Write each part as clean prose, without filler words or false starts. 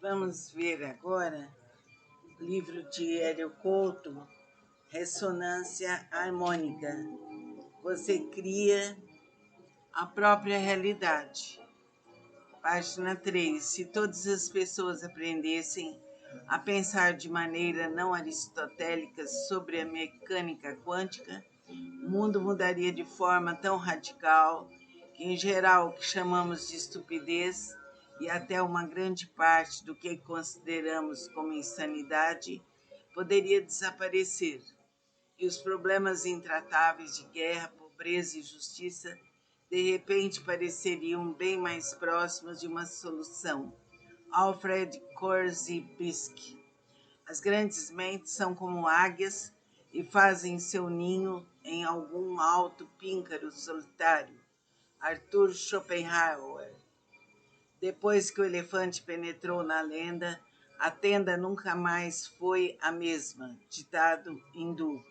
Vamos ver agora o livro de Hélio Couto, Ressonância Harmônica. Você cria a própria realidade. Página 3. Se todas as pessoas aprendessem a pensar de maneira não aristotélica sobre a mecânica quântica, o mundo mudaria de forma tão radical que, em geral, o que chamamos de estupidez e até uma grande parte do que consideramos como insanidade poderia desaparecer, e os problemas intratáveis de guerra, pobreza e justiça de repente pareceriam bem mais próximos de uma solução. Alfred Korzybski. As grandes mentes são como águias e fazem seu ninho em algum alto píncaro solitário. Arthur Schopenhauer. Depois que o elefante penetrou na lenda, a tenda nunca mais foi a mesma. Ditado hindu.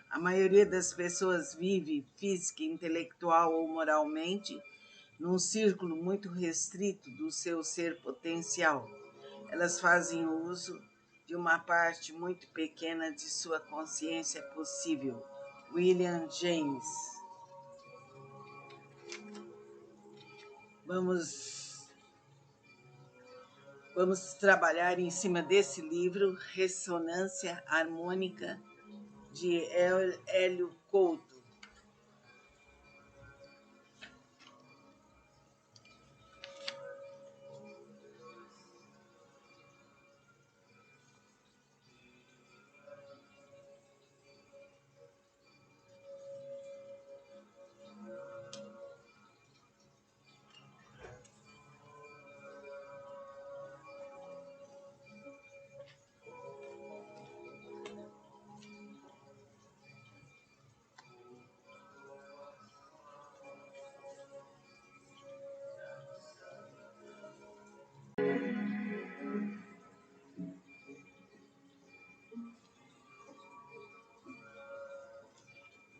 A maioria das pessoas vive, física, intelectual ou moralmente, num círculo muito restrito do seu ser potencial. Elas fazem uso de uma parte muito pequena de sua consciência possível. William James. Vamos trabalhar em cima desse livro, Ressonância Harmônica, de Hélio Couto.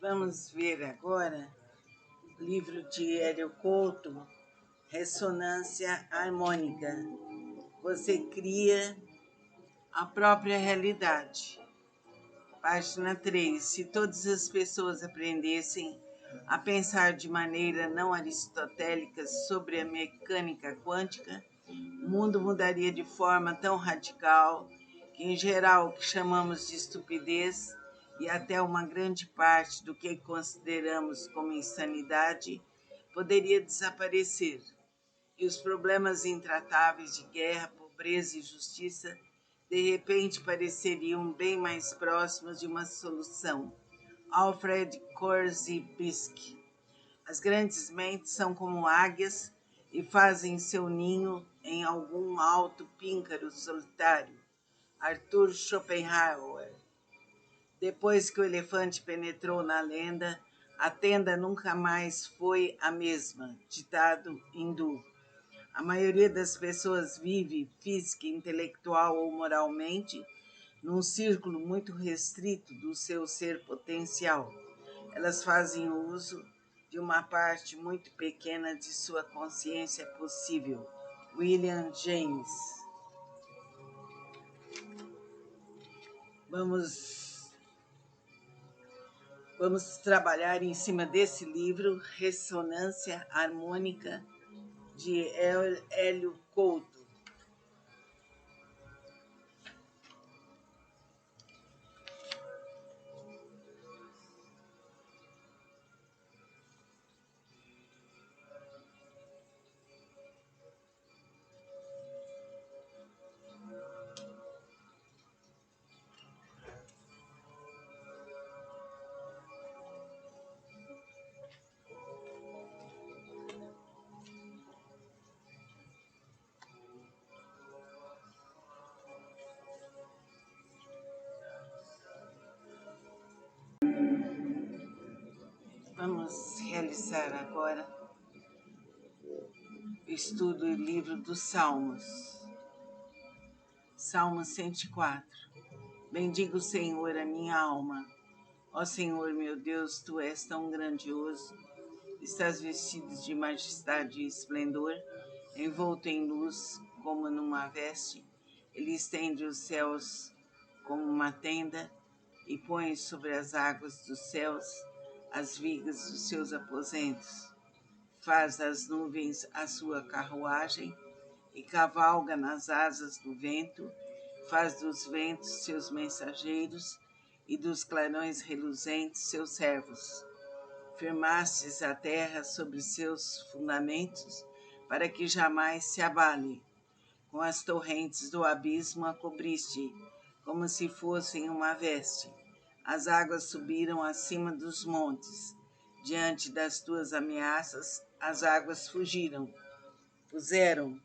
Vamos ver agora o livro de Hélio Couto, Ressonância Harmônica. Você cria a própria realidade. Página 3. Se todas as pessoas aprendessem a pensar de maneira não aristotélica sobre a mecânica quântica, o mundo mudaria de forma tão radical que, em geral, o que chamamos de estupidez e até uma grande parte do que consideramos como insanidade poderia desaparecer, e os problemas intratáveis de guerra, pobreza e justiça de repente pareceriam bem mais próximos de uma solução. Alfred Korzybski. As grandes mentes são como águias e fazem seu ninho em algum alto píncaro solitário. Arthur Schopenhauer. Depois que o elefante penetrou na lenda, a tenda nunca mais foi a mesma. Ditado hindu. A maioria das pessoas vive, física, intelectual ou moralmente, num círculo muito restrito do seu ser potencial. Elas fazem uso de uma parte muito pequena de sua consciência possível. William James. Vamos trabalhar em cima desse livro, Ressonância Harmônica, de Hélio Couto. Vamos realizar agora o estudo do livro dos Salmos. Salmo 104. Bendiga o Senhor a minha alma. Ó Senhor meu Deus, Tu és tão grandioso, estás vestido de majestade e esplendor, envolto em luz como numa veste, Ele estende os céus como uma tenda e põe sobre as águas dos céus as vigas dos seus aposentos. Faz das nuvens a sua carruagem e cavalga nas asas do vento. Faz dos ventos seus mensageiros e dos clarões reluzentes seus servos. Firmastes a terra sobre seus fundamentos, para que jamais se abale. Com as torrentes do abismo a cobriste, como se fossem uma veste. As águas subiram acima dos montes. Diante das tuas ameaças, as águas fugiram. Puseram-se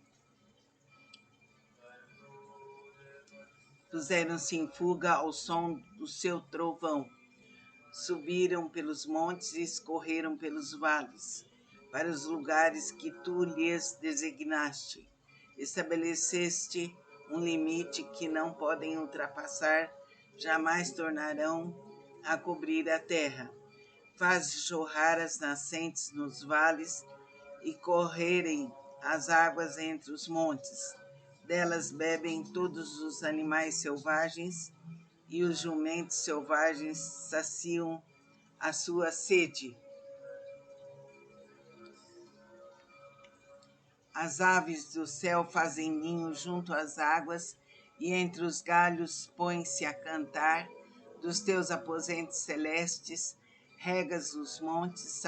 em fuga ao som do seu trovão. Subiram pelos montes e escorreram pelos vales, para os lugares que tu lhes designaste. Estabeleceste um limite que não podem ultrapassar, jamais tornarão a cobrir a terra. Fazes jorrar as nascentes nos vales e correrem as águas entre os montes. Delas bebem todos os animais selvagens, e os jumentos selvagens saciam a sua sede. As aves do céu fazem ninho junto às águas, e entre os galhos põem-se a cantar. Dos teus aposentos celestes, regas os montes,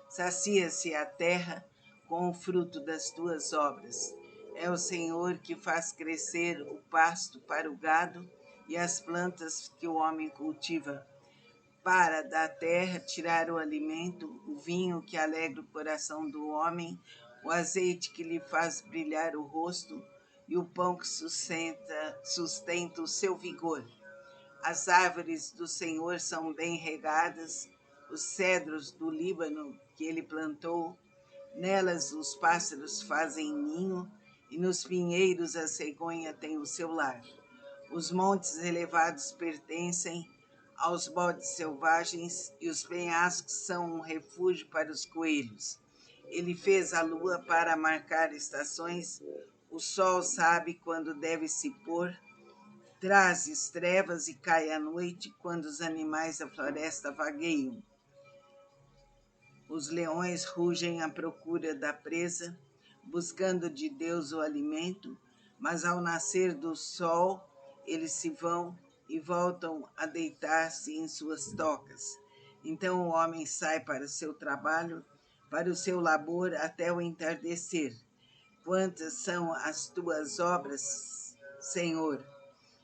sacia-se a terra com o fruto das tuas obras. É o Senhor que faz crescer o pasto para o gado e as plantas que o homem cultiva, para da terra tirar o alimento, o vinho que alegra o coração do homem, o azeite que lhe faz brilhar o rosto e o pão que sustenta o seu vigor. As árvores do Senhor são bem regadas, os cedros do Líbano que ele plantou, nelas os pássaros fazem ninho e nos pinheiros a cegonha tem o seu lar. Os montes elevados pertencem aos bodes selvagens e os penhascos são um refúgio para os coelhos. Ele fez a lua para marcar estações, o sol sabe quando deve se pôr, trazes trevas e cai a noite quando os animais da floresta vagueiam. Os leões rugem à procura da presa, buscando de Deus o alimento, mas ao nascer do sol eles se vão e voltam a deitar-se em suas tocas. Então o homem sai para o seu trabalho, para o seu labor até o entardecer. Quantas são as tuas obras, Senhor?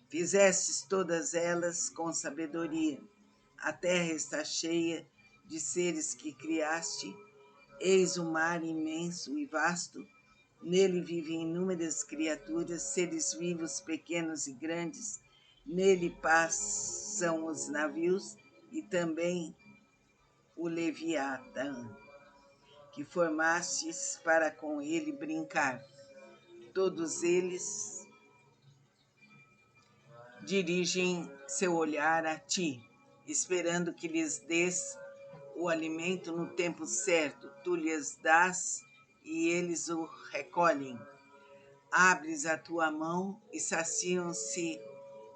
Fizestes todas elas com sabedoria. A terra está cheia de seres que criaste. Eis o mar imenso e vasto. Nele vivem inúmeras criaturas, seres vivos, pequenos e grandes. Nele passam os navios e também o Leviatã, que formastes para com ele brincar. Todos eles dirigem seu olhar a ti, esperando que lhes dês o alimento no tempo certo. Tu lhes dás e eles o recolhem. Abres a tua mão e saciam-se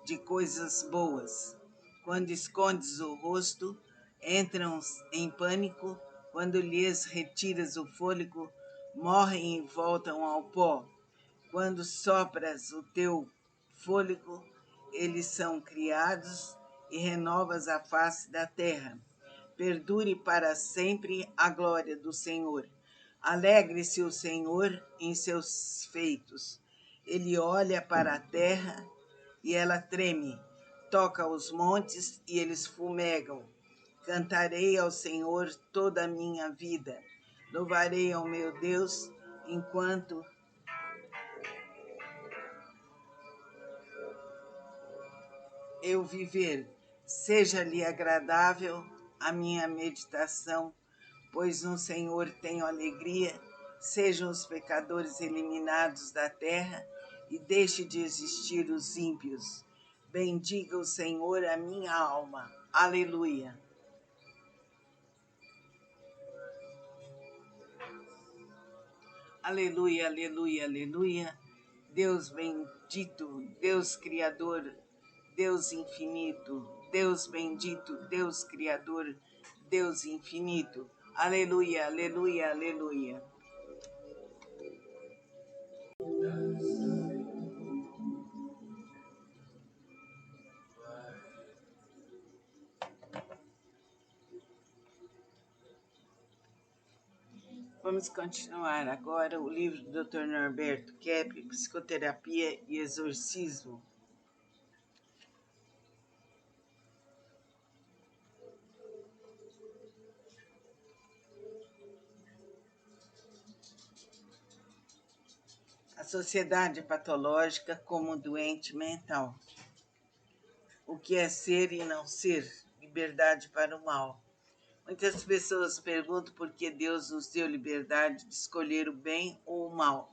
de coisas boas. Quando escondes o rosto, entram em pânico. Quando lhes retiras o fôlego, morrem e voltam ao pó. Quando sopras o teu fôlego, eles são criados e renovas a face da terra. Perdure para sempre a glória do Senhor. Alegre-se o Senhor em seus feitos. Ele olha para a terra e ela treme. Toca os montes e eles fumegam. Cantarei ao Senhor toda a minha vida. Louvarei ao meu Deus enquanto eu viver. Seja-lhe agradável a minha meditação, pois no Senhor tenho alegria. Sejam os pecadores eliminados da terra e deixe de existir os ímpios. Bendiga o Senhor a minha alma. Aleluia. Aleluia, aleluia, aleluia. Deus bendito, Deus Criador, Deus infinito, Deus bendito, Deus Criador, Deus infinito. Aleluia, aleluia, aleluia. Vamos continuar agora o livro do Dr. Norberto Kepp, Psicoterapia e Exorcismo. A sociedade patológica como doente mental. O que é ser e não ser? Liberdade para o mal. Muitas pessoas perguntam por que Deus nos deu liberdade de escolher o bem ou o mal.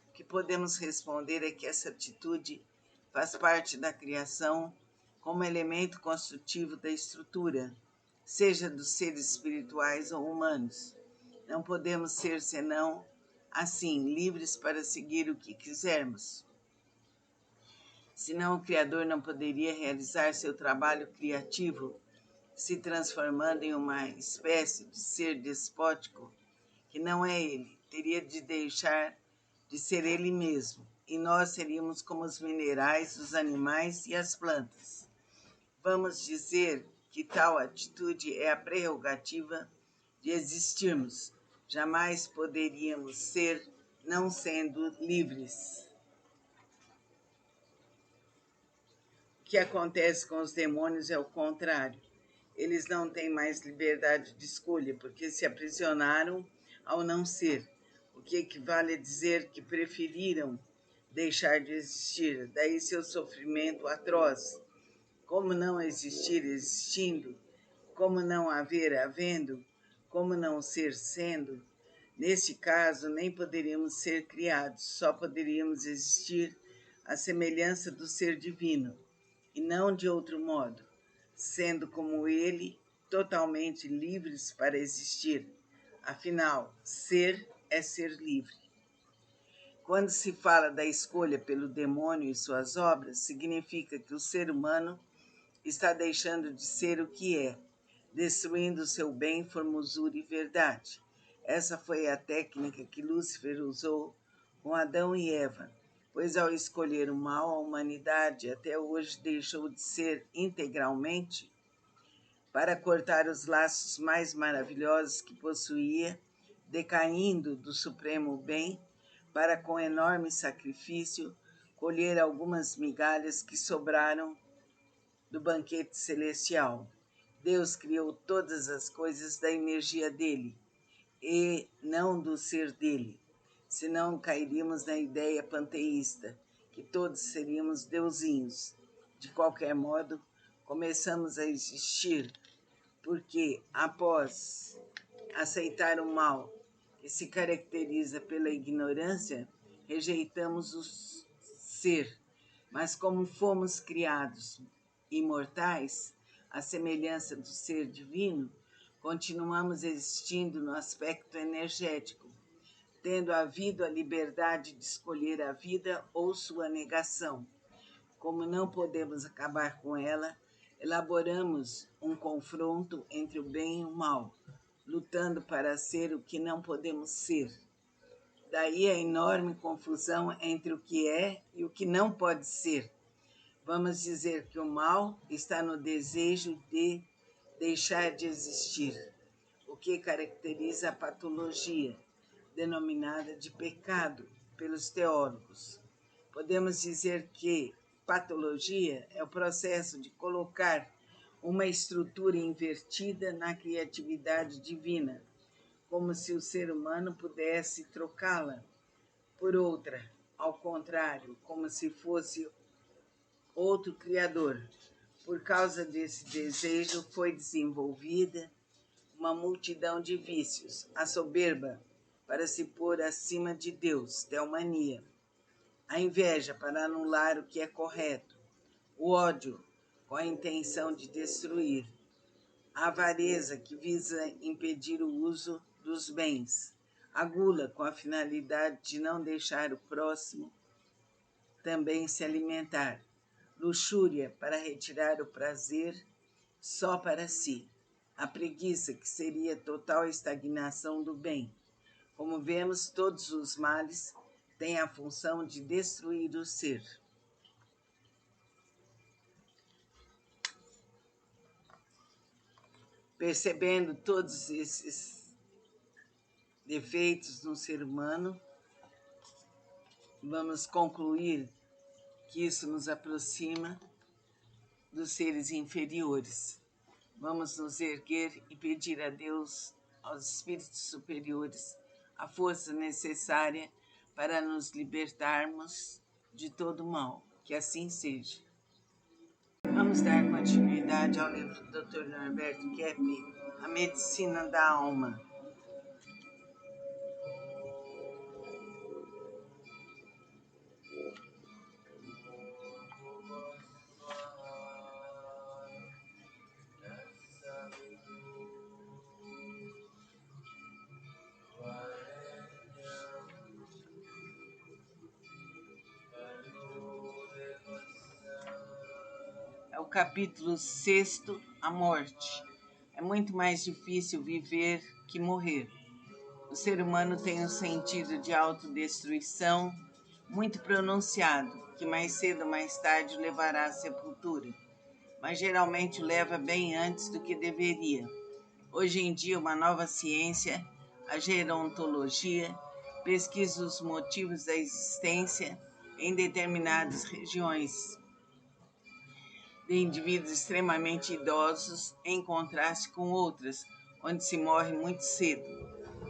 O que podemos responder é que essa atitude faz parte da criação como elemento construtivo da estrutura, seja dos seres espirituais ou humanos. Não podemos ser senão, assim, livres para seguir o que quisermos. Senão o Criador não poderia realizar seu trabalho criativo, se transformando em uma espécie de ser despótico, que não é ele, teria de deixar de ser ele mesmo, e nós seríamos como os minerais, os animais e as plantas. Vamos dizer que tal atitude é a prerrogativa de existirmos. Jamais poderíamos ser não sendo livres. O que acontece com os demônios é o contrário. Eles não têm mais liberdade de escolha, porque se aprisionaram ao não ser, o que equivale a dizer que preferiram deixar de existir, daí seu sofrimento atroz. Como não existir existindo? Como não haver havendo? Como não ser sendo? Neste caso, nem poderíamos ser criados, só poderíamos existir à semelhança do ser divino, e não de outro modo, sendo como ele, totalmente livres para existir. Afinal, ser é ser livre. Quando se fala da escolha pelo demônio e suas obras, significa que o ser humano está deixando de ser o que é, destruindo seu bem, formosura e verdade. Essa foi a técnica que Lúcifer usou com Adão e Eva, pois ao escolher o mal, a humanidade até hoje deixou de ser integralmente para cortar os laços mais maravilhosos que possuía, decaindo do supremo bem, para com enorme sacrifício colher algumas migalhas que sobraram do banquete celestial. Deus criou todas as coisas da energia dele e não do ser dele, senão cairíamos na ideia panteísta, que todos seríamos deusinhos. De qualquer modo, começamos a existir porque, após aceitar o mal, que se caracteriza pela ignorância, rejeitamos o ser. Mas como fomos criados imortais, à semelhança do ser divino, continuamos existindo no aspecto energético, tendo havido a liberdade de escolher a vida ou sua negação. Como não podemos acabar com ela, elaboramos um confronto entre o bem e o mal, lutando para ser o que não podemos ser. Daí a enorme confusão entre o que é e o que não pode ser. Vamos dizer que o mal está no desejo de deixar de existir, o que caracteriza a patologia, denominada de pecado pelos teólogos. Podemos dizer que patologia é o processo de colocar uma estrutura invertida na criatividade divina, como se o ser humano pudesse trocá-la por outra, ao contrário, como se fosse outro criador. Por causa desse desejo foi desenvolvida uma multidão de vícios, a soberba para se pôr acima de Deus, teomania, a inveja para anular o que é correto, o ódio com a intenção de destruir, a avareza que visa impedir o uso dos bens, a gula com a finalidade de não deixar o próximo também se alimentar. Luxúria para retirar o prazer só para si. A preguiça, que seria total estagnação do bem. Como vemos, todos os males têm a função de destruir o ser. Percebendo todos esses defeitos no ser humano, vamos concluir que isso nos aproxima dos seres inferiores. Vamos nos erguer e pedir a Deus, aos espíritos superiores, a força necessária para nos libertarmos de todo mal. Que assim seja. Vamos dar continuidade ao livro do Dr. Norberto Keppe, A Medicina da Alma. É o capítulo 6, a morte. É muito mais difícil viver que morrer. O ser humano tem um sentido de autodestruição muito pronunciado, que mais cedo ou mais tarde o levará à sepultura, mas geralmente o leva bem antes do que deveria. Hoje em dia, uma nova ciência, a gerontologia, pesquisa os motivos da existência em determinadas regiões de indivíduos extremamente idosos, em contraste com outras, onde se morre muito cedo.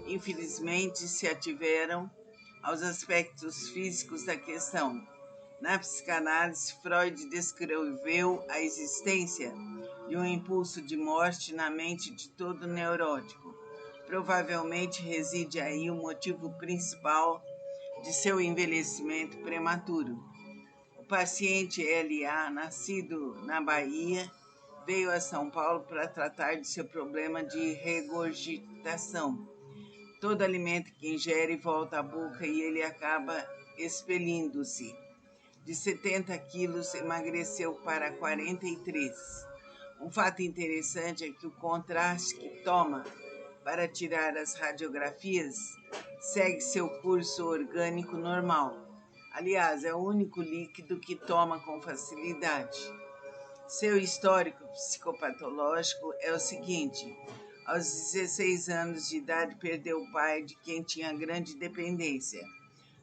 Infelizmente, se ativeram aos aspectos físicos da questão. Na psicanálise, Freud descreveu a existência de um impulso de morte na mente de todo neurótico. Provavelmente reside aí o motivo principal de seu envelhecimento prematuro. O paciente L.A., nascido na Bahia, veio a São Paulo para tratar de seu problema de regurgitação. Todo alimento que ingere volta à boca e ele acaba expelindo-se. De 70 quilos, emagreceu para 43. Um fato interessante é que o contraste que toma para tirar as radiografias segue seu curso orgânico normal. Aliás, é o único líquido que toma com facilidade. Seu histórico psicopatológico é o seguinte: aos 16 anos de idade, perdeu o pai, de quem tinha grande dependência.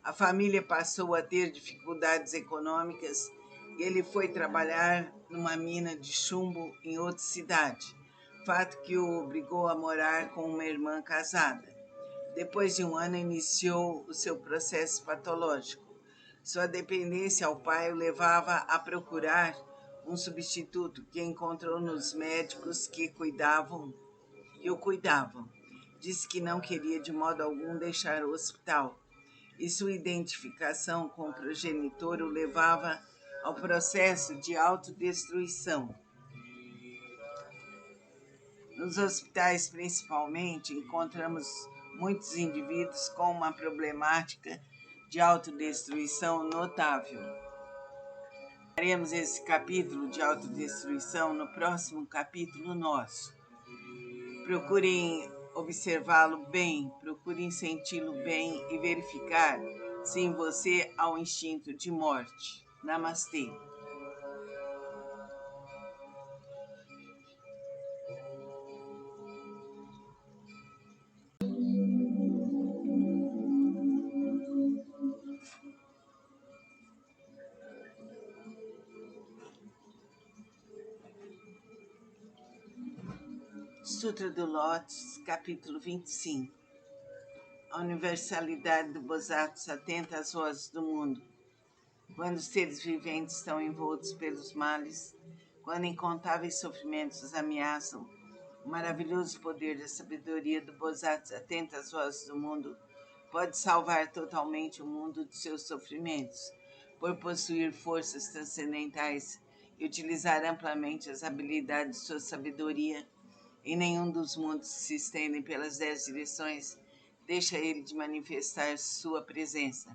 A família passou a ter dificuldades econômicas e ele foi trabalhar numa mina de chumbo em outra cidade, fato que o obrigou a morar com uma irmã casada. Depois de um ano, iniciou o seu processo patológico. Sua dependência ao pai o levava a procurar um substituto que encontrou nos médicos que o cuidavam. Disse que não queria de modo algum deixar o hospital, e sua identificação com o progenitor o levava ao processo de autodestruição. Nos hospitais, principalmente, encontramos muitos indivíduos com uma problemática de autodestruição notável. Faremos esse capítulo de autodestruição no próximo capítulo nosso. Procurem observá-lo bem, procurem senti-lo bem e verificar se em você há um instinto de morte. Namastê. Sutra do Lótus, capítulo 25. A universalidade do Bodhisattva atenta às vozes do mundo. Quando os seres viventes estão envoltos pelos males, quando incontáveis sofrimentos os ameaçam, o maravilhoso poder da sabedoria do Bodhisattva atenta às vozes do mundo pode salvar totalmente o mundo dos seus sofrimentos, por possuir forças transcendentais e utilizar amplamente as habilidades de sua sabedoria. Em nenhum dos mundos que se estendem pelas 10 direções deixa ele de manifestar sua presença.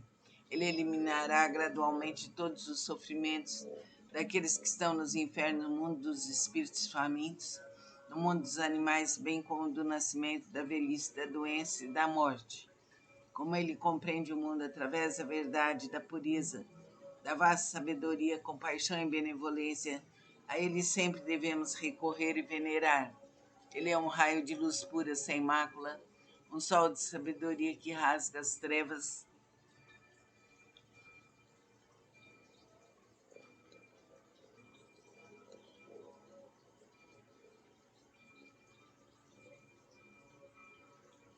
Ele eliminará gradualmente todos os sofrimentos daqueles que estão nos infernos, no mundo dos espíritos famintos, no mundo dos animais, bem como do nascimento, da velhice, da doença e da morte. Como ele compreende o mundo através da verdade, da pureza, da vasta sabedoria, compaixão e benevolência, a ele sempre devemos recorrer e venerar. Ele é um raio de luz pura, sem mácula, um sol de sabedoria que rasga as trevas.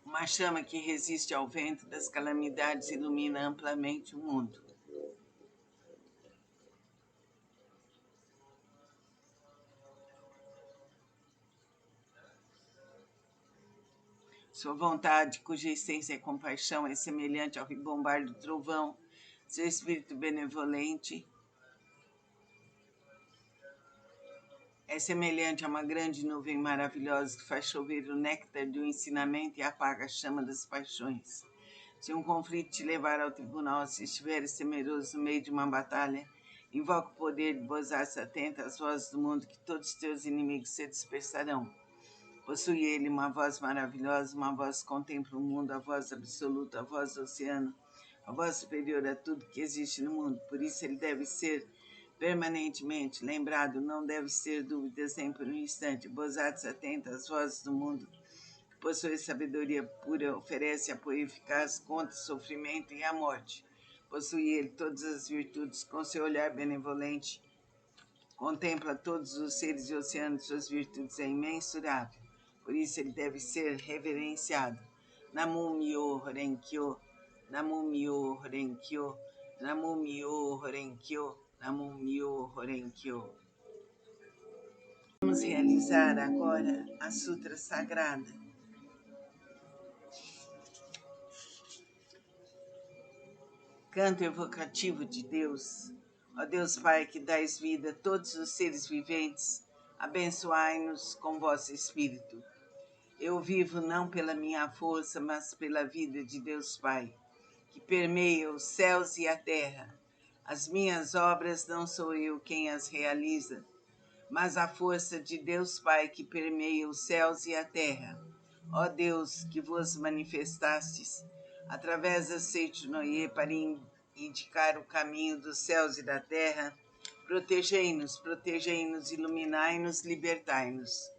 Uma chama que resiste ao vento das calamidades e ilumina amplamente o mundo. Sua vontade, cuja essência é compaixão, é semelhante ao ribombar do trovão. Seu espírito benevolente é semelhante a uma grande nuvem maravilhosa que faz chover o néctar do ensinamento e apaga a chama das paixões. Se um conflito te levar ao tribunal, se estiveres temeroso no meio de uma batalha, invoca o poder de Bosatsu, atenta às vozes do mundo, que todos os teus inimigos se dispersarão. Possui ele uma voz maravilhosa, uma voz que contempla o mundo, a voz absoluta, a voz do oceano, a voz superior a tudo que existe no mundo. Por isso ele deve ser permanentemente lembrado, não deve ser dúvidas nem por um instante. Bosatsu atenta às vozes do mundo, que possui sabedoria pura, oferece apoio eficaz contra o sofrimento e a morte. Possui ele todas as virtudes, com seu olhar benevolente, contempla todos os seres e o oceano de suas virtudes, é imensurável. Por isso ele deve ser reverenciado. Namu-myo Horenkyo, Namu-myo Horenkyo, Namu-myo Horenkyo, Namu-myo Horenkyo. Vamos realizar agora a Sutra Sagrada. Canto evocativo de Deus. Ó Deus Pai, que dais vida a todos os seres viventes, abençoai-nos com vosso Espírito. Eu vivo não pela minha força, mas pela vida de Deus Pai, que permeia os céus e a terra. As minhas obras não sou eu quem as realiza, mas a força de Deus Pai que permeia os céus e a terra. Ó Deus, que vos manifestastes através da Seicho Noye para indicar o caminho dos céus e da terra, protegei-nos, protegei-nos, iluminai-nos, libertai-nos.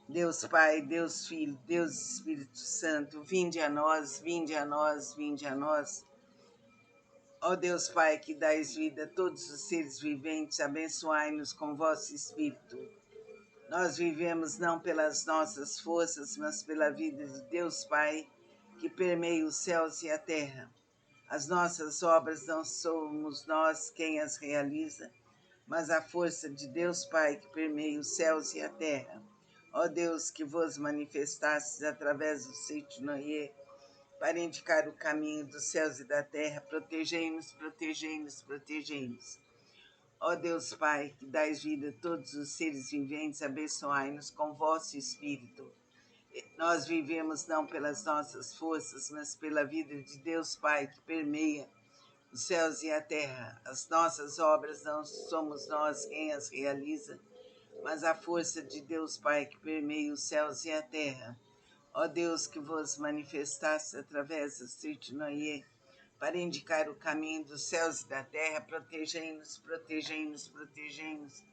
Deus Pai, Deus Filho, Deus Espírito Santo, vinde a nós, vinde a nós, vinde a nós. Ó Deus Pai, que dais vida a todos os seres viventes, abençoai-nos com vosso Espírito. Nós vivemos não pelas nossas forças, mas pela vida de Deus Pai, que permeia os céus e a terra. As nossas obras não somos nós quem as realiza, mas a força de Deus Pai, que permeia os céus e a terra. Ó Deus, que vos manifestastes através do Seicho Noye para indicar o caminho dos céus e da terra, protegei-nos, protegei-nos, protegei-nos. Ó Deus Pai, que dais vida a todos os seres viventes, abençoai-nos com vosso Espírito. Nós vivemos não pelas nossas forças, mas pela vida de Deus Pai, que permeia os céus e a terra. As nossas obras não somos nós quem as realiza, mas a força de Deus Pai que permeia os céus e a terra. Ó Deus, que vos manifestaste através do Seicho Noye para indicar o caminho dos céus e da terra, protegei-nos, protegei-nos, protegei-nos.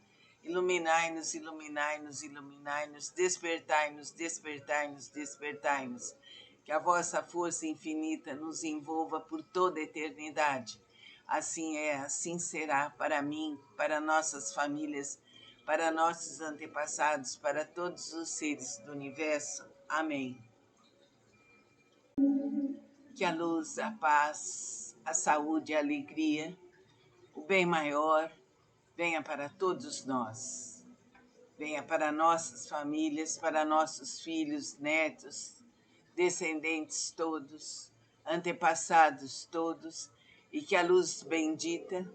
Iluminai-nos, iluminai-nos, iluminai-nos, despertai-nos, despertai-nos, despertai-nos. Que a vossa força infinita nos envolva por toda a eternidade. Assim é, assim será para mim, para nossas famílias, para nossos antepassados, para todos os seres do universo. Amém. Que a luz, a paz, a saúde, a alegria, o bem maior, venha para todos nós. Venha para nossas famílias, para nossos filhos, netos, descendentes todos, antepassados todos, e que a luz bendita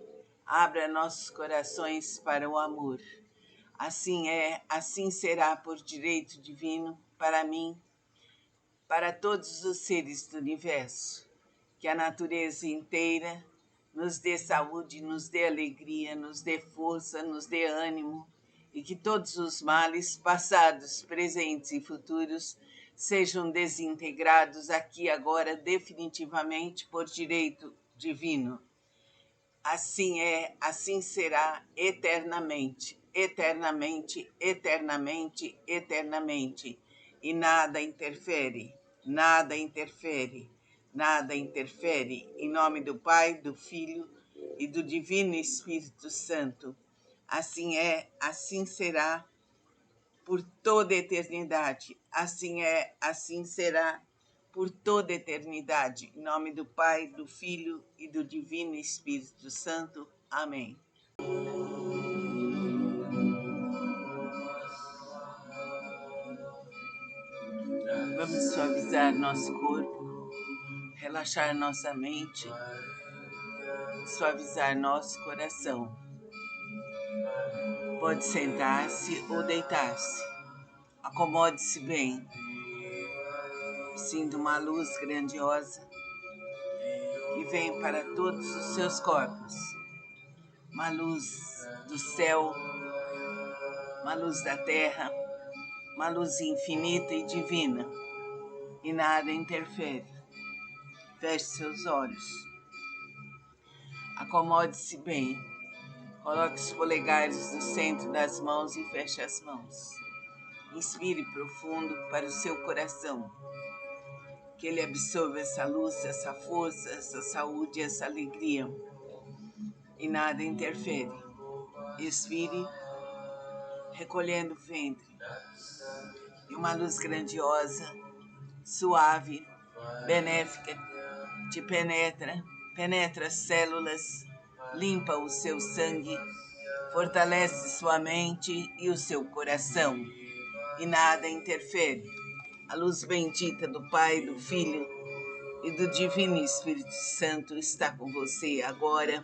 abra nossos corações para o amor. Assim é, assim será por direito divino para mim, para todos os seres do universo. Que que a natureza inteira nos dê saúde, nos dê alegria, nos dê força, nos dê ânimo, e que todos os males, passados, presentes e futuros, sejam desintegrados aqui agora definitivamente por direito divino. Assim é, assim será eternamente, eternamente, eternamente, eternamente. E nada interfere, nada interfere, nada interfere. Em nome do Pai, do Filho e do Divino Espírito Santo. Assim é, assim será por toda a eternidade. Assim é, assim será por toda a eternidade. Em nome do Pai, do Filho e do Divino Espírito Santo. Amém. Vamos suavizar nosso corpo, relaxar nossa mente, suavizar nosso coração. Pode sentar-se ou deitar-se. Acomode-se bem. Sinta uma luz grandiosa que vem para todos os seus corpos. Uma luz do céu, uma luz da terra, uma luz infinita e divina. E nada interfere. Feche seus olhos. Acomode-se bem. Coloque os polegares no centro das mãos e feche as mãos. Inspire profundo para o seu coração. Que ele absorva essa luz, essa força, essa saúde, essa alegria. E nada interfere. Expire, recolhendo o ventre. E uma luz grandiosa, suave, benéfica, te penetra as células, limpa o seu sangue, fortalece sua mente e o seu coração. E nada interfere. A luz bendita do Pai, do Filho e do Divino Espírito Santo está com você agora,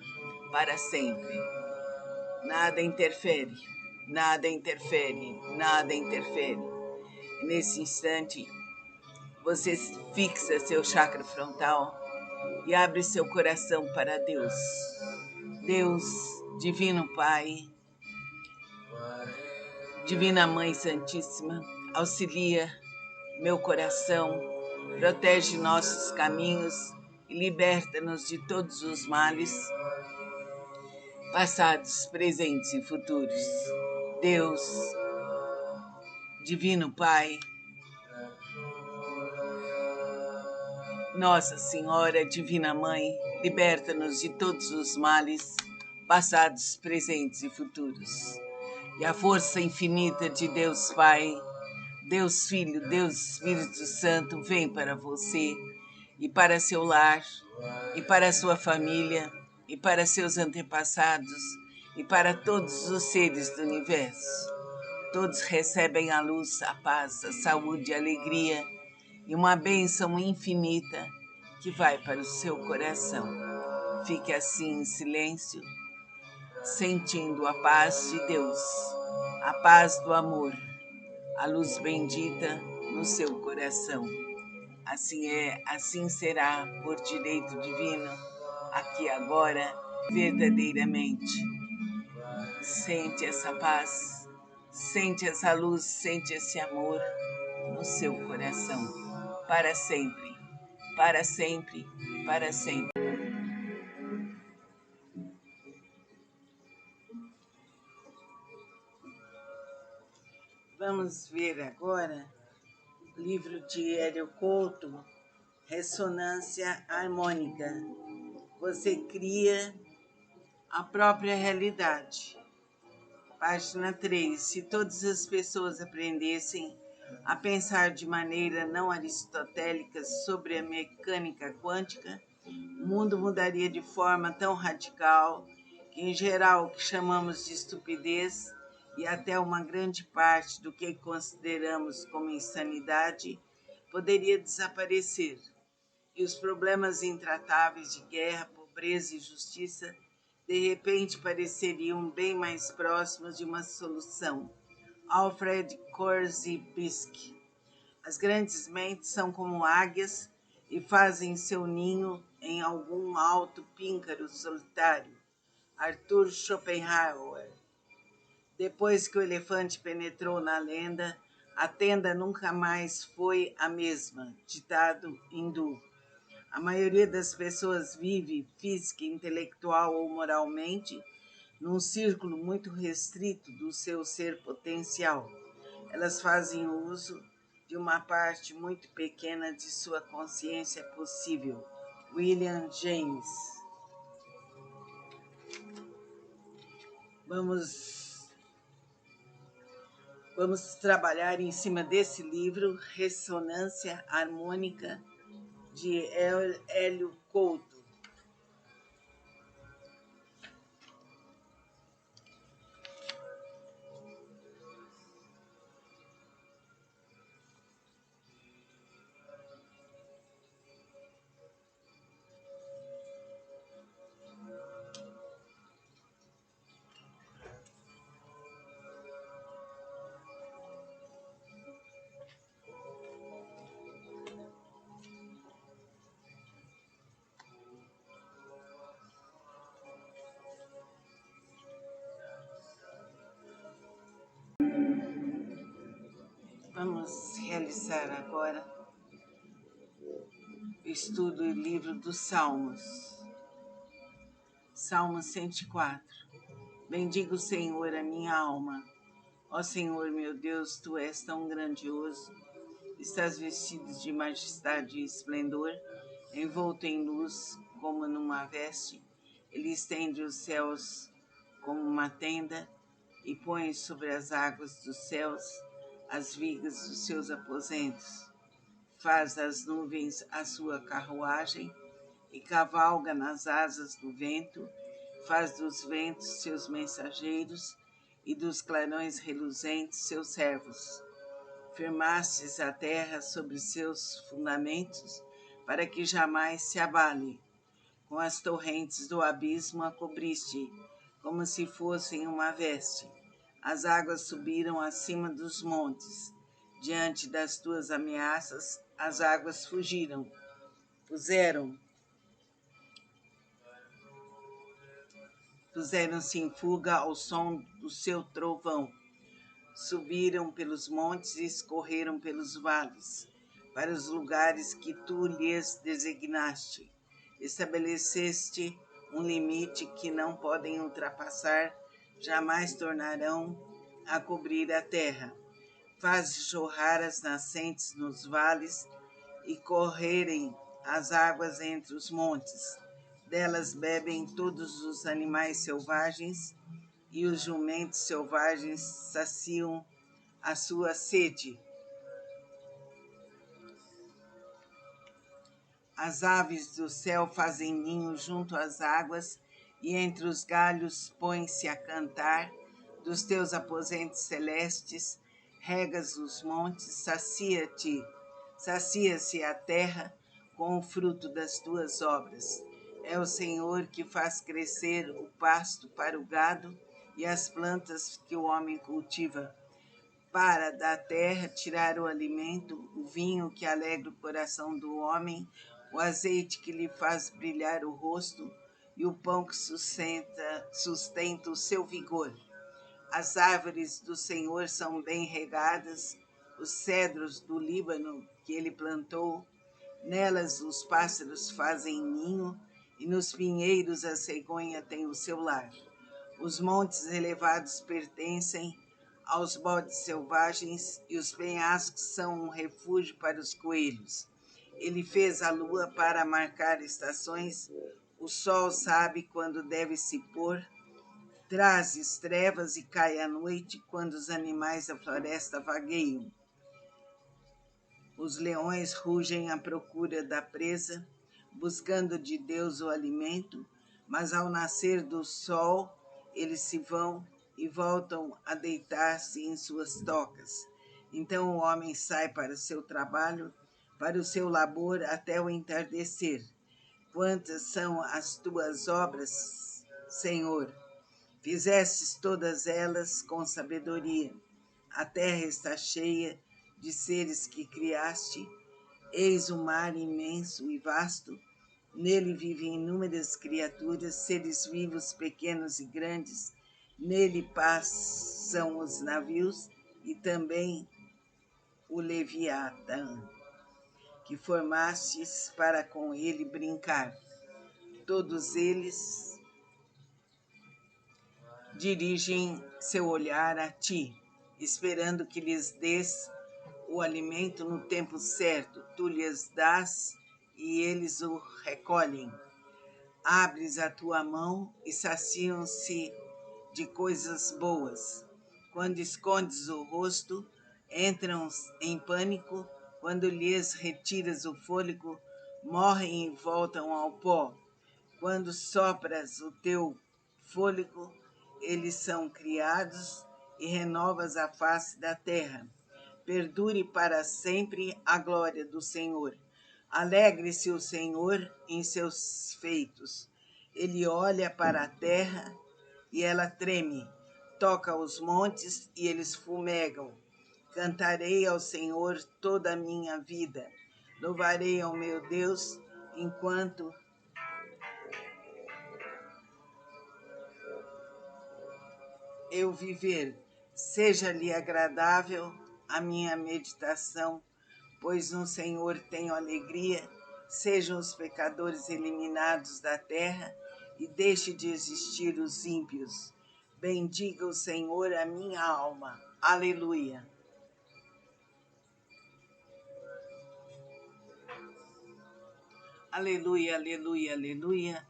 para sempre. Nada interfere, nada interfere, nada interfere. E nesse instante, você fixa seu chakra frontal e abre seu coração para Deus. Deus, Divino Pai, Divina Mãe Santíssima, auxilia meu coração, protege nossos caminhos e liberta-nos de todos os males, passados, presentes e futuros. Deus, Divino Pai, Nossa Senhora, Divina Mãe, liberta-nos de todos os males, passados, presentes e futuros. E a força infinita de Deus Pai, Deus Filho, Deus Espírito Santo vem para você e para seu lar, e para sua família, e para seus antepassados, e para todos os seres do universo. Todos recebem a luz, a paz, a saúde, a alegria e uma bênção infinita que vai para o seu coração. Fique assim em silêncio, sentindo a paz de Deus, a paz do amor, a luz bendita no seu coração. Assim é, assim será, por direito divino, aqui agora, verdadeiramente. Sente essa paz, sente essa luz, sente esse amor no seu coração, para sempre, para sempre, para sempre. Vamos ver agora o livro de Hélio Couto, Ressonância Harmônica. Você cria a própria realidade. Página 3. Se todas as pessoas aprendessem a pensar de maneira não aristotélica sobre a mecânica quântica, o mundo mudaria de forma tão radical que, em geral, o que chamamos de estupidez e até uma grande parte do que consideramos como insanidade poderia desaparecer, e os problemas intratáveis de guerra, pobreza e justiça de repente pareceriam bem mais próximos de uma solução. Alfred Korzybski. As grandes mentes são como águias e fazem seu ninho em algum alto píncaro solitário. Arthur Schopenhauer. Depois que o elefante penetrou na lenda, a tenda nunca mais foi a mesma. Ditado hindu. A maioria das pessoas vive, física, intelectual ou moralmente, num círculo muito restrito do seu ser potencial. Elas fazem uso de uma parte muito pequena de sua consciência possível. William James. Vamos trabalhar em cima desse livro, Ressonância Harmônica, de Hélio Couto. Vamos realizar agora o estudo do livro dos Salmos. Salmo 104. Bendiga o Senhor a minha alma. Ó Senhor, meu Deus, Tu és tão grandioso. Estás vestido de majestade e esplendor, envolto em luz como numa veste. Ele estende os céus como uma tenda e põe sobre as águas dos céus as vigas dos seus aposentos. Faz das nuvens a sua carruagem e cavalga nas asas do vento. Faz dos ventos seus mensageiros e dos clarões reluzentes seus servos. Firmastes a terra sobre seus fundamentos, para que jamais se abale. Com as torrentes do abismo a cobriste, como se fossem uma veste. As águas subiram acima dos montes. Diante das tuas ameaças, as águas fugiram. Puseram-se em fuga ao som do seu trovão. Subiram pelos montes e escorreram pelos vales, para os lugares que tu lhes designaste. Estabeleceste um limite que não podem ultrapassar, jamais tornarão a cobrir a terra. Fazes jorrar as nascentes nos vales e correrem as águas entre os montes. Delas bebem todos os animais selvagens, e os jumentos selvagens saciam a sua sede. As aves do céu fazem ninho junto às águas, e entre os galhos põem-se a cantar. Dos teus aposentos celestes, regas os montes, sacia-se a terra com o fruto das tuas obras. É o Senhor que faz crescer o pasto para o gado e as plantas que o homem cultiva, para da terra tirar o alimento, o vinho que alegra o coração do homem, o azeite que lhe faz brilhar o rosto e o pão que sustenta o seu vigor. As árvores do Senhor são bem regadas, os cedros do Líbano que ele plantou, nelas os pássaros fazem ninho e nos pinheiros a cegonha tem o seu lar. Os montes elevados pertencem aos bodes selvagens e os penhascos são um refúgio para os coelhos. Ele fez a lua para marcar estações, o sol sabe quando deve se pôr, trazes trevas e cai a noite quando os animais da floresta vagueiam. Os leões rugem à procura da presa, buscando de Deus o alimento, mas ao nascer do sol eles se vão e voltam a deitar-se em suas tocas. Então o homem sai para o seu trabalho, para o seu labor até o entardecer. Quantas são as tuas obras, Senhor? Fizestes todas elas com sabedoria. A terra está cheia de seres que criaste. Eis o mar imenso e vasto, Nele vivem inúmeras criaturas, seres vivos, pequenos e grandes. Nele passam os navios e também o Leviatã, que formastes para com ele brincar. Todos eles dirigem seu olhar a ti, esperando que lhes des o alimento no tempo certo. Tu lhes dás e eles o recolhem. Abres a tua mão e saciam-se de coisas boas. Quando escondes o rosto, entram em pânico. Quando lhes retiras o fôlego, morrem e voltam ao pó. Quando sopras o teu fôlego, eles são criados e renovas a face da terra. Perdure para sempre a glória do Senhor. Alegre-se o Senhor em seus feitos. Ele olha para a terra e ela treme. Toca os montes e eles fumegam. Cantarei ao Senhor toda a minha vida. Louvarei ao meu Deus enquanto eu viver. Seja-lhe agradável a minha meditação, pois no Senhor tenho alegria. Sejam os pecadores eliminados da terra e deixe de existir os ímpios. Bendiga o Senhor a minha alma. Aleluia. Aleluia, aleluia, aleluia.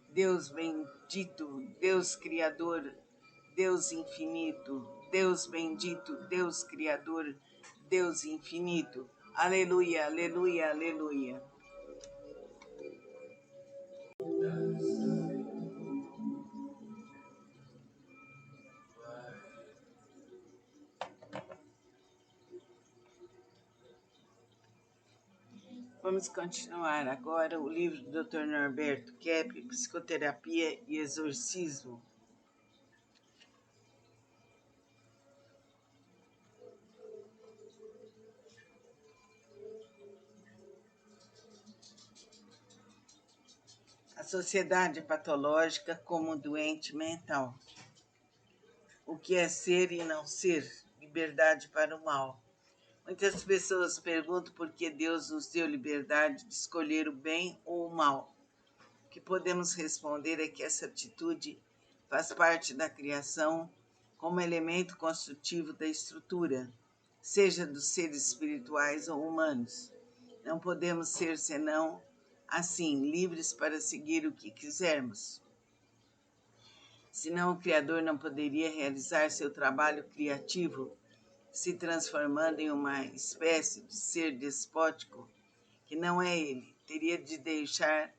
Deus bendito, Deus Criador, Deus infinito, Deus bendito, Deus Criador, Deus infinito. Aleluia, aleluia, aleluia. Vamos continuar agora o livro do Dr. Norberto Kepp, Psicoterapia e Exorcismo. A sociedade patológica como doente mental. O que é ser e não ser? Liberdade para o mal. Muitas pessoas perguntam por que Deus nos deu liberdade de escolher o bem ou o mal. O que podemos responder é que essa atitude faz parte da criação como elemento construtivo da estrutura, seja dos seres espirituais ou humanos. Não podemos ser senão, assim, livres para seguir o que quisermos. Senão o Criador não poderia realizar seu trabalho criativo, se transformando em uma espécie de ser despótico, que não é ele, teria de deixar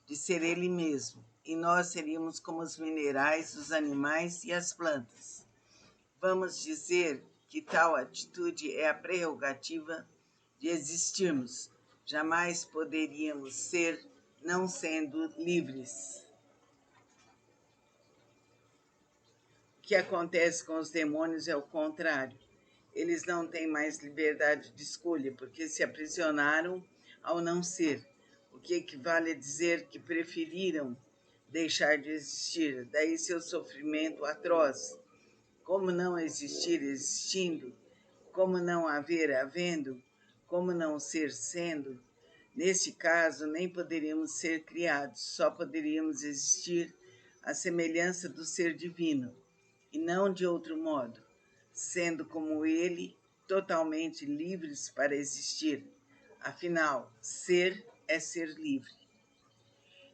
de ser ele mesmo, e nós seríamos como os minerais, os animais e as plantas. Vamos dizer que tal atitude é a prerrogativa de existirmos. Jamais poderíamos ser não sendo livres. O que acontece com os demônios é o contrário. Eles não têm mais liberdade de escolha, porque se aprisionaram ao não ser, o que equivale a dizer que preferiram deixar de existir, daí seu sofrimento atroz. Como não existir existindo? Como não haver havendo? Como não ser sendo? Neste caso, nem poderíamos ser criados, só poderíamos existir à semelhança do ser divino, e não de outro modo, sendo como ele, totalmente livres para existir. Afinal, ser é ser livre.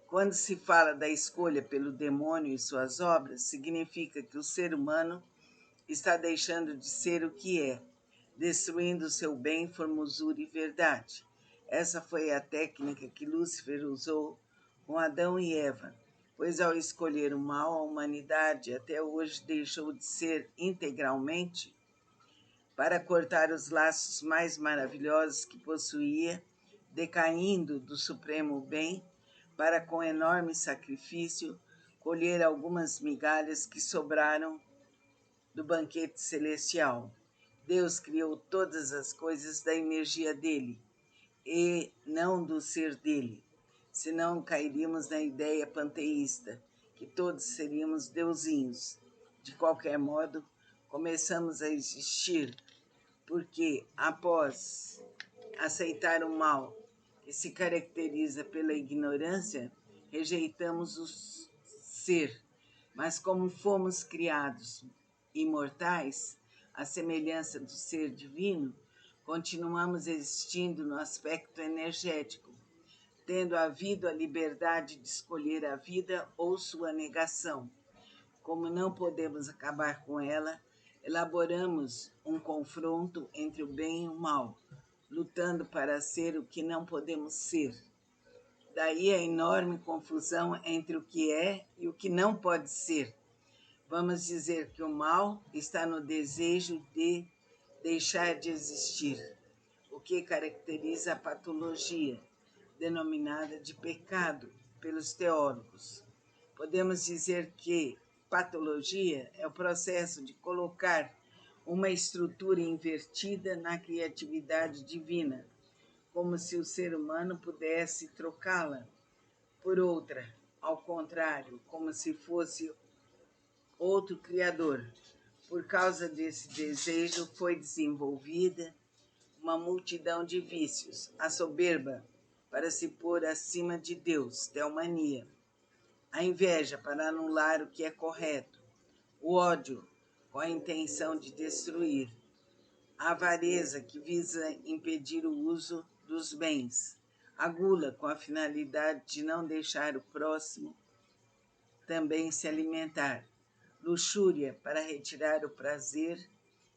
Quando se fala da escolha pelo demônio e suas obras, significa que o ser humano está deixando de ser o que é, destruindo seu bem, formosura e verdade. Essa foi a técnica que Lúcifer usou com Adão e Eva, pois ao escolher o mal, a humanidade até hoje deixou de ser integralmente para cortar os laços mais maravilhosos que possuía, decaindo do supremo bem, para com enorme sacrifício colher algumas migalhas que sobraram do banquete celestial. Deus criou todas as coisas da energia dele e não do ser dele. senão cairíamos na ideia panteísta, que todos seríamos deusinhos. De qualquer modo, começamos a existir porque, após aceitar o mal, que se caracteriza pela ignorância, rejeitamos o ser. Mas como fomos criados imortais, à semelhança do ser divino, continuamos existindo no aspecto energético, tendo havido a liberdade de escolher a vida ou sua negação. Como não podemos acabar com ela, elaboramos um confronto entre o bem e o mal, lutando para ser o que não podemos ser. Daí a enorme confusão entre o que é e o que não pode ser. Vamos dizer que o mal está no desejo de deixar de existir, o que caracteriza a patologia, denominada de pecado pelos teólogos. Podemos dizer que patologia é o processo de colocar uma estrutura invertida na criatividade divina, como se o ser humano pudesse trocá-la por outra, ao contrário, como se fosse outro criador. Por causa desse desejo foi desenvolvida uma multidão de vícios, a soberba para se pôr acima de Deus, teomania, a inveja para anular o que é correto, o ódio com a intenção de destruir, a avareza que visa impedir o uso dos bens, a gula com a finalidade de não deixar o próximo também se alimentar, luxúria para retirar o prazer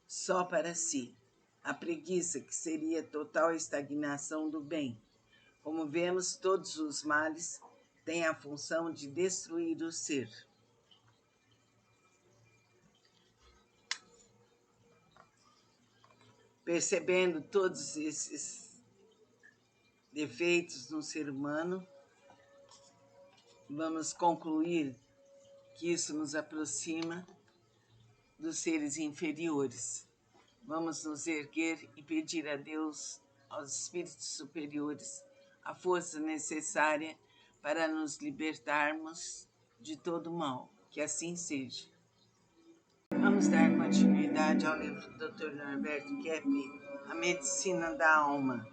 só para si, a preguiça que seria total estagnação do bem. Como vemos, todos os males têm a função de destruir o ser. Percebendo todos esses defeitos no ser humano, vamos concluir que isso nos aproxima dos seres inferiores. Vamos nos erguer e pedir a Deus, aos espíritos superiores, a força necessária para nos libertarmos de todo mal. Que assim seja. Vamos dar continuidade ao livro do Dr. Norberto Keppe, A Medicina da Alma.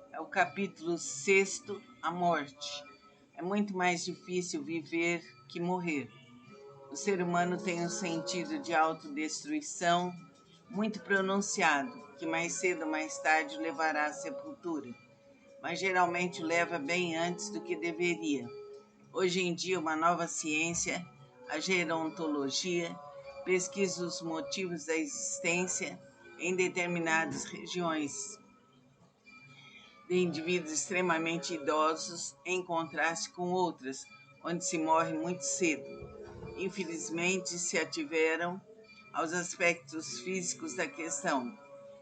É o capítulo 6º, a morte. É muito mais difícil viver que morrer. O ser humano tem um sentido de autodestruição muito pronunciado, que mais cedo ou mais tarde o levará à sepultura, mas geralmente o leva bem antes do que deveria. Hoje em dia, uma nova ciência, a gerontologia, pesquisa os motivos da existência em determinadas regiões de indivíduos extremamente idosos, em contraste com outras, onde se morre muito cedo. Infelizmente, se ativeram aos aspectos físicos da questão.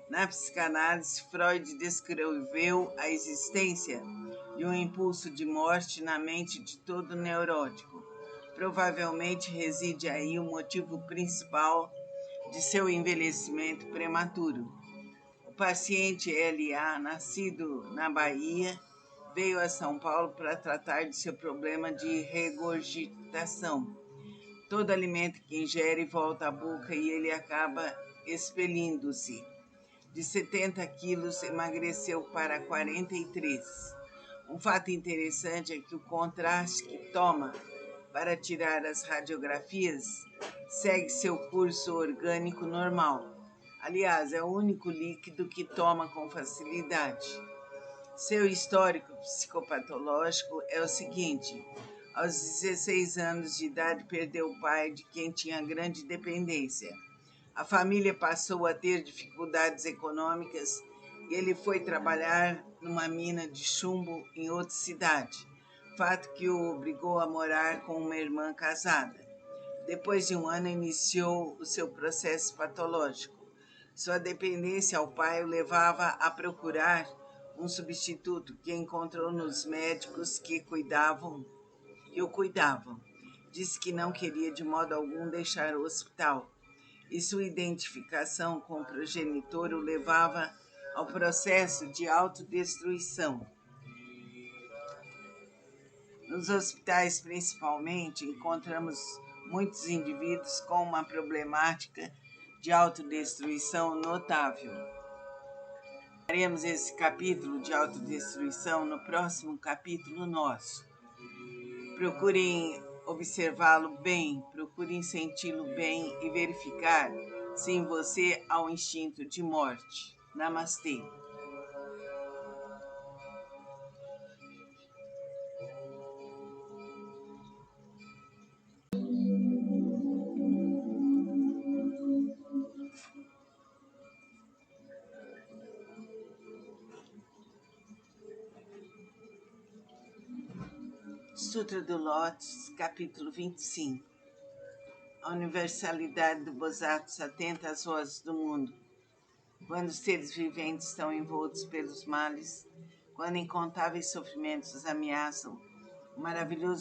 Na psicanálise, Freud descreveu a existência de um impulso de morte na mente de todo neurótico. Provavelmente reside aí o motivo principal de seu envelhecimento prematuro. O paciente L.A., nascido na Bahia, veio a São Paulo para tratar de seu problema de regurgitação. Todo alimento que ingere volta à boca e ele acaba expelindo-se. De 70 quilos, emagreceu para 43. Um fato interessante é que o contraste que toma para tirar as radiografias segue seu curso orgânico normal. Aliás, é o único líquido que toma com facilidade. Seu histórico psicopatológico é o seguinte: aos 16 anos de idade, perdeu o pai, de quem tinha grande dependência. A família passou a ter dificuldades econômicas e ele foi trabalhar numa mina de chumbo em outra cidade, fato que o obrigou a morar com uma irmã casada. Depois de um ano, iniciou o seu processo patológico. Sua dependência ao pai o levava a procurar um substituto que encontrou nos médicos que o cuidavam. Disse que não queria de modo algum deixar o hospital, e sua identificação com o progenitor o levava ao processo de autodestruição. Nos hospitais, principalmente, encontramos muitos indivíduos com uma problemática de autodestruição notável. Faremos esse capítulo de autodestruição no próximo capítulo nosso. Procurem observá-lo bem, procurem senti-lo bem e verificar se em você há um instinto de morte. Namastê. Sutra do Lótus, capítulo 25. A universalidade do Bodhisattva atenta às vozes do mundo. Quando os seres viventes estão envoltos pelos males, quando incontáveis sofrimentos os ameaçam, o maravilhoso